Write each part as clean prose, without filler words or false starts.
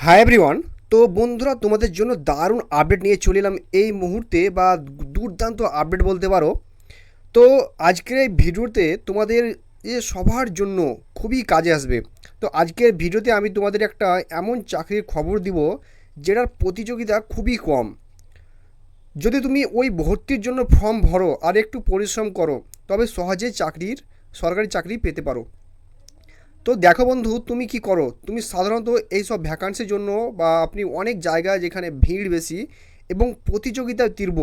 Hi everyone. তো বন্ধুরা, তোমাদের জন্য দারুণ আপডেট নিয়ে চলে এলাম এই মুহূর্তে, বা দুর্দান্ত আপডেট বলতে পারো। তো আজকের এই ভিডিওতে তোমাদের সবার জন্য খুবই কাজে আসবে। তো আজকের ভিডিওতে আমি তোমাদের একটা এমন চাকরির খবর দিব যেটার প্রতিযোগিতা খুবই কম। যদি তুমি ওই ভর্তির জন্য ফর্ম ভরো আর একটু পরিশ্রম করো, তবে সহজে সরকারি চাকরি পেতে পারো। তো দেখো বন্ধু, তুমি কি করো, তুমি সাধারণত এই সব ভ্যাকান্সির জন্য বা আপনি অনেক জায়গায় যেখানে ভিড় বেশি এবং প্রতিযোগিতা তীব্র,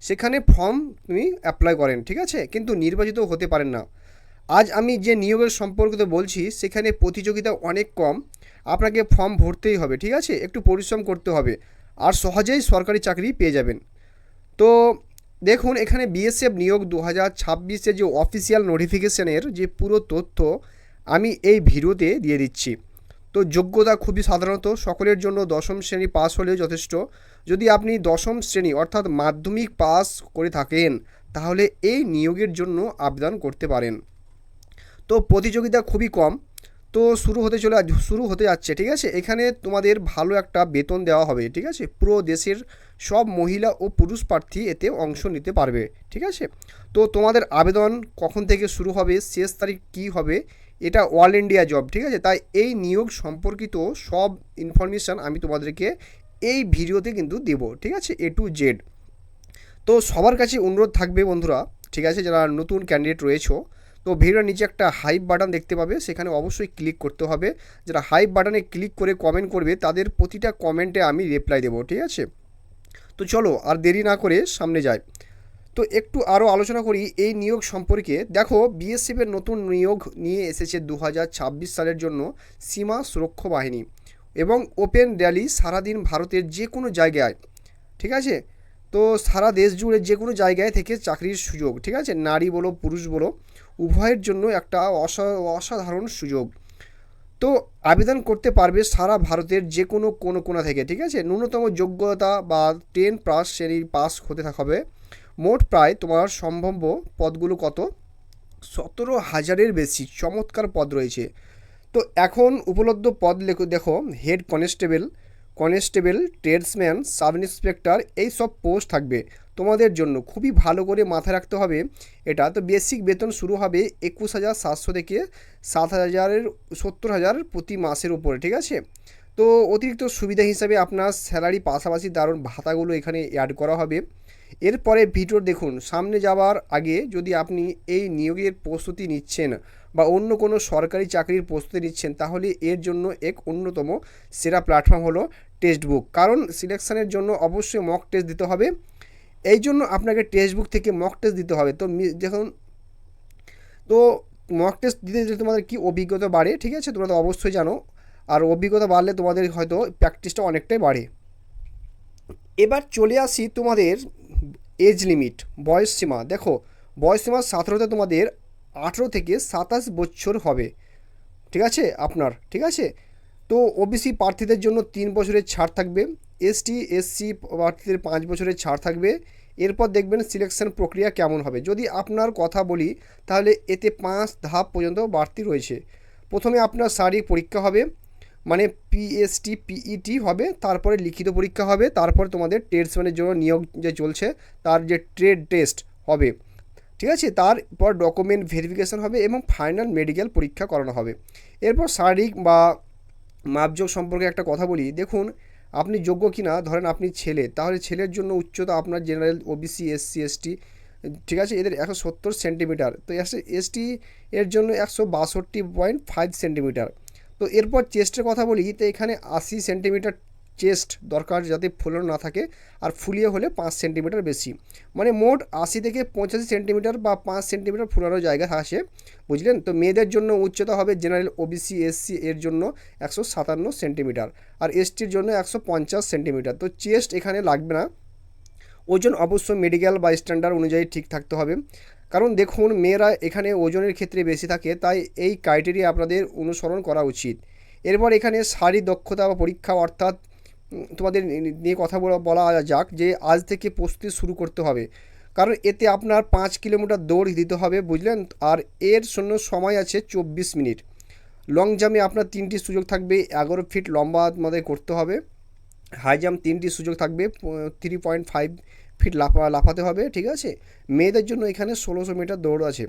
সেখানে ফর্ম তুমি অ্যাপ্লাই করেন, ঠিক আছে, কিন্তু নির্বাচিত হতে পারেন না। আজ আমি যে নিয়োগের সম্পর্কিত বলছি সেখানে প্রতিযোগিতা অনেক কম। আপনাকে ফর্ম ভরতেই হবে, ঠিক আছে, একটু পরিশ্রম করতে হবে, আর সহজেই সরকারি চাকরি পেয়ে যাবেন। তো দেখুন, এখানে বিএসএফ নিয়োগ 2026-এর যে অফিসিয়াল নোটিফিকেশনের যে পুরো তথ্য আমি এই ভিডিওতে দিয়ে দিচ্ছি। তো যোগ্যতা খুবই সাধারণত সকলের জন্য দশম শ্রেণী পাস হলেও যথেষ্ট। যদি আপনি দশম শ্রেণী অর্থাৎ মাধ্যমিক পাস করে থাকেন, তাহলে এই নিয়োগের জন্য আবেদন করতে পারেন। তো প্রতিযোগিতা খুবই কম। তো শুরু হতে যাচ্ছে, ঠিক আছে। এখানে তোমাদের ভালো একটা বেতন দেওয়া হবে, ঠিক আছে। পুরো দেশের সব মহিলা ও পুরুষ প্রার্থী এতে অংশ নিতে পারবে, ঠিক আছে। তো তোমাদের আবেদন কখন থেকে শুরু হবে, শেষ তারিখ কী হবে, এটা অল ইন্ডিয়া জব, ঠিক আছে। তাই এই নিয়োগ সম্পর্কিত সব ইনফরমেশান আমি তোমাদেরকে এই ভিডিওতে কিন্তু দেবো, ঠিক আছে, এ টু জেড। তো সবার কাছে অনুরোধ থাকবে বন্ধুরা, ঠিক আছে, যারা নতুন ক্যান্ডিডেট রয়েছো, তো ভিডিওর নিচে একটা হাইপ বাটন দেখতে পাবে, সেখানে অবশ্যই ক্লিক করতে হবে। যারা হাইপ বাটনে ক্লিক করে কমেন্ট করবে তাদের প্রতিটা কমেন্টে আমি রিপ্লাই দেবো, ঠিক আছে। তো চলো আর দেরি না করে সামনে যাই। তো একটু আরও আলোচনা করি এই নিয়োগ সম্পর্কে। দেখো, বিএসএফের নতুন নিয়োগ নিয়ে এসেছে 2026 সালের জন্য সীমা সুরক্ষা বাহিনী এবং ওপেন র্যালি সারাদিন ভারতের যে কোনো জায়গায়, ঠিক আছে। তো সারা দেশ জুড়ে যে কোনো জায়গায় থেকে চাকরির সুযোগ, ঠিক আছে, নারী বলো পুরুষ বলো উভয়ের জন্য একটা অসাধারণ সুযোগ। তো আবেদন করতে পারবে সারা ভারতের যে কোনো কোনা থেকে, ঠিক আছে। ন্যূনতম যোগ্যতা বা 10+ শ্রেণীর পাস হতে হবে। মোট প্রায় তোমার সম্ভাব্য পদগুলো কত, 17,000-এর বেশি চমৎকার পদ রয়েছে। তো এখন উপলব্ধ পদ দেখো, head constable, tradesman, sub inspector, এই সব পোস্ট থাকবে তোমাদের জন্য। খুবই ভালো করে মাথায় রাখতে হবে এটা। তো বেসিক বেতন শুরু হবে 21,700 থেকে 70,000 প্রতি মাসের উপরে, ঠিক আছে। তো অতিরিক্ত সুবিধা হিসাবে আপনার স্যালারি পাশাপাশি দারুণ ভাতাগুলো এখানে অ্যাড করা হবে। এরপরে ভিডিও দেখুন। সামনে যাওয়ার আগে যদি আপনি এই নিয়োগের প্রস্তুতি নিচ্ছেন বা অন্য কোনো সরকারি চাকরির প্রস্তুতি নিচ্ছেন, তাহলে এর জন্য এক অন্যতম সেরা প্ল্যাটফর্ম হলো টেক্সট বুক। কারণ সিলেকশনের জন্য অবশ্যই মক টেস্ট দিতে হবে, এই জন্য আপনাকে টেক্সট বুক থেকে মক টেস্ট দিতে হবে। তো দেখুন, তো মক টেস্ট দিতে দিতে তোমাদের কি অভিজ্ঞতা বাড়ে, ঠিক আছে, তোমরা তো অবশ্যই জানো। আর অভিজ্ঞতা বাড়লে তোমাদের হয়তো প্র্যাকটিসটা অনেকটাই বাড়ে। এবার চলে আসি তোমাদের এজ লিমিট, বয়সসীমা। দেখো, বয়সসীমা সাধারণত তোমাদের 18 থেকে 27 বছর হবে, ঠিক আছে আপনার, ঠিক আছে। তো ওবিসি প্রার্থীদের জন্য 3 বছরের ছাড় থাকবে, এসটি/এসসি প্রার্থীদের 5 বছরের ছাড় থাকবে। এরপর দেখবেন সিলেকশন প্রক্রিয়া কেমন হবে। যদি আপনার কথা বলি, তাহলে এতে 5 ধাপ পর্যন্ত বাড়তি রয়েছে। প্রথমে আপনার শারীরিক পরীক্ষা হবে, মানে পিইটি হবে, তারপরে লিখিত পরীক্ষা হবে, তারপর তোমাদের ট্রেডসম্যানের জন্য নিয়োগ যে চলছে তার যে ট্রেড টেস্ট হবে, ঠিক আছে। তারপর ডকুমেন্ট ভেরিফিকেশান হবে এবং ফাইনাল মেডিকেল পরীক্ষা করানো হবে। এরপর শারীরিক বা মাপজোক সম্পর্কে একটা কথা বলি। দেখুন, আপনি যোগ্য কি না, ধরেন আপনি ছেলে, তাহলে ছেলের জন্য উচ্চতা আপনার জেনারেল, ওবিসি, এসসি, এসটি, ঠিক আছে, এদের 170 সেন্টিমিটার। তো এসটি এর জন্য 162.5 সেন্টিমিটার। তো এরপর চেস্টের কথা বলি, তো এখানে 80 সেন্টিমিটার চেস্ট দরকার, যাতে ফোলানো না থাকে, আর ফুলিয়ে হলে 5 সেন্টিমিটার বেশি। মানে মোট 80 থেকে 85 সেন্টিমিটার বা 5 সেন্টিমিটার ফুলানোর জায়গা আসে, বুঝলেন। তো মেয়েদের জন্য উচ্চতা হবে জেনারেল, ওবিসি, এসসি এর জন্য 157 সেন্টিমিটার, আর এসটির জন্য 150 সেন্টিমিটার। তো চেস্ট এখানে লাগবে না। ওজন অবশ্যই মেডিকেল বা স্ট্যান্ডার্ড অনুযায়ী ঠিক থাকতে হবে। কারণ দেখুন, মেয়েরা এখানে ওজনের ক্ষেত্রে বেশি থাকে, তাই এই ক্রাইটেরিয়া আপনাদের অনুসরণ করা উচিত। এরপর এখানে শারীরিক দক্ষতা বা পরীক্ষা, অর্থাৎ তোমাদের নিয়ে কথা বলা যাক যে আজ থেকে প্রস্তুতি শুরু করতে হবে। কারণ এতে আপনার 5 কিলোমিটার দৌড় দিতে হবে, বুঝলেন। আর এর জন্য সময় আছে 24 মিনিট। লং জাম্পে আপনার 3টি সুযোগ থাকবে, 11 ফিট লম্বা আমাদের করতে হবে। হাই জাম্প 3টি সুযোগ থাকবে, 3.5 ফিট লাফাতে হবে, ঠিক আছে। মেয়েদের জন্য এখানে 1600 মিটার দৌড় আছে,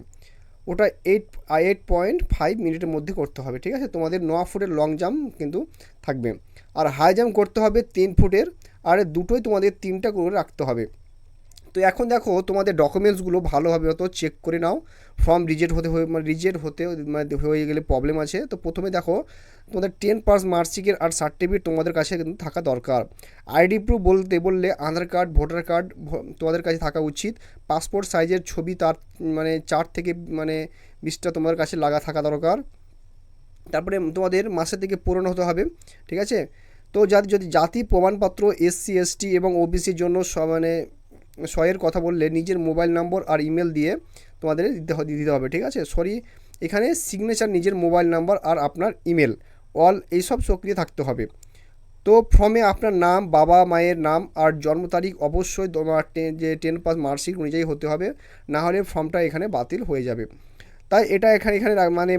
ওটা 8.5 মিনিটের মধ্যে করতে হবে, ঠিক আছে। তোমাদের 9 ফুটের লং জাম্প কিন্তু থাকবে, আর হাই জাম্প করতে হবে 3 ফুটের, আর দুটোই তোমাদের 3টা করে রাখতে হবে। তো এখন দেখো তোমাদের ডকুমেন্টসগুলো ভালোভাবে অত চেক করে নাও, ফর্ম রিজেক্ট হতে হয়ে গেলে প্রবলেম আছে। তো প্রথমে দেখো তোমাদের 10 পাস মার্কশিটের আর সার্টিফিকেট তোমাদের কাছে কিন্তু থাকা দরকার। আইডি প্রুফ বলতে বললে আধার কার্ড, ভোটার কার্ড তোমাদের কাছে থাকা উচিত। পাসপোর্ট সাইজের ছবি তার 4 থেকে 20টা তোমাদের কাছে থাকা দরকার। তারপরে তোমাদের মাসে থেকে পূরণ হতে হবে, ঠিক আছে। তো যদি জাতি প্রমাণপত্র SC ST এবং OBCর জন্য সয়ের কথা বললে নিজের মোবাইল নম্বর আর ইমেল দিয়ে তোমাদের দিতে হবে, ঠিক আছে। এখানে সিগনেচার, নিজের মোবাইল নাম্বার আর আপনার ইমেল এইসব সক্রিয় থাকতে হবে। তো ফর্মে আপনার নাম, বাবা মায়ের নাম আর জন্ম তারিখ অবশ্যই তোমার যে 10 পাস মার্কশিট অনুযায়ী হতে হবে, না হলে ফর্মটা এখানে বাতিল হয়ে যাবে। তাই এটা এখানে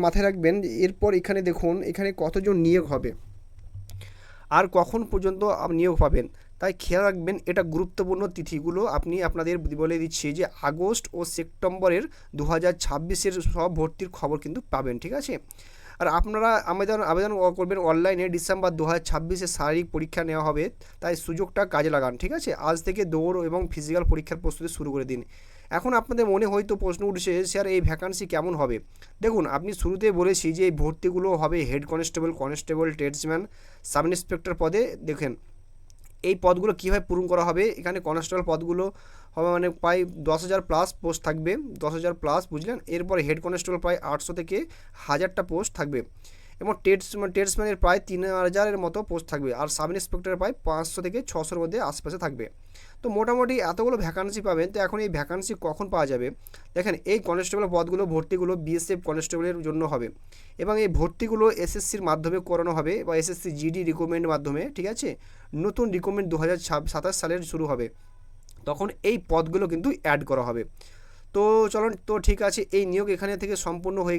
মাথায় রাখবেন। এরপর এখানে দেখুন এখানে কতজন নিয়োগ হবে আর কখন পর্যন্ত নিয়োগ পাবেন, তাই খেয়াল রাখবেন। এটা গুরুত্বপূর্ণ তিথিগুলো আপনাদের বলে দিচ্ছি যে আগস্ট ও সেপ্টেম্বরের 2026-এর সব ভর্তির খবর কিন্তু পাবেন, ঠিক আছে। আর আপনারা আবেদন করবেন অনলাইনে। ডিসেম্বর 2026-এ শারীরিক পরীক্ষা নেওয়া হবে, তাই সুযোগটা কাজে লাগান, ঠিক আছে। আজ থেকে দৌড় এবং ফিজিক্যাল পরীক্ষার প্রস্তুতি শুরু করে দিন। এখন আপনাদের মনে হয়তো প্রশ্ন উঠছে, স্যার এই ভ্যাকান্সি কেমন হবে। দেখুন, আপনি শুরুতেই বলেছি যে এই ভর্তিগুলো হবে head constable, tradesman, sub inspector পদে। দেখেন এই পদগুলো কীভাবে পূরণ করা হবে। এখানে কনস্টেবল পদগুলো হবে প্রায় 10,000 প্লাস পোস্ট থাকবে, 10,000 প্লাস, বুঝলেন। এরপরে হেড কনস্টেবল প্রায় 800 থেকে 1000টা পোস্ট থাকবে, এবং ট্রেডসম্যানের প্রায় 3000-এর মতো পোস্ট থাকবে, আর সাব ইন্সপেক্টরের প্রায় 500 থেকে 600-র মধ্যে আশেপাশে থাকবে। তো মোটামুটি এতগুলো ভ্যাকান্সি পাবেন। তো এখন এই ভ্যাকান্সি কখন পাওয়া যাবে, দেখেন এই কনস্টেবল পদগুলো ভর্তিগুলো BSF কনস্টেবলের জন্য হবে, এবং এই ভর্তিগুলো SSCর মাধ্যমে করানো হবে, বা SSC GD রিক্রুটমেন্টের মাধ্যমে, ঠিক আছে। নতুন রিক্রুটমেন্ট 2027 সালের শুরু হবে, তখন এই পদগুলো কিন্তু অ্যাড করা হবে। তো চলুন, তো ঠিক আছে, এই নিয়োগ এখানে থেকে সম্পূর্ণ হয়ে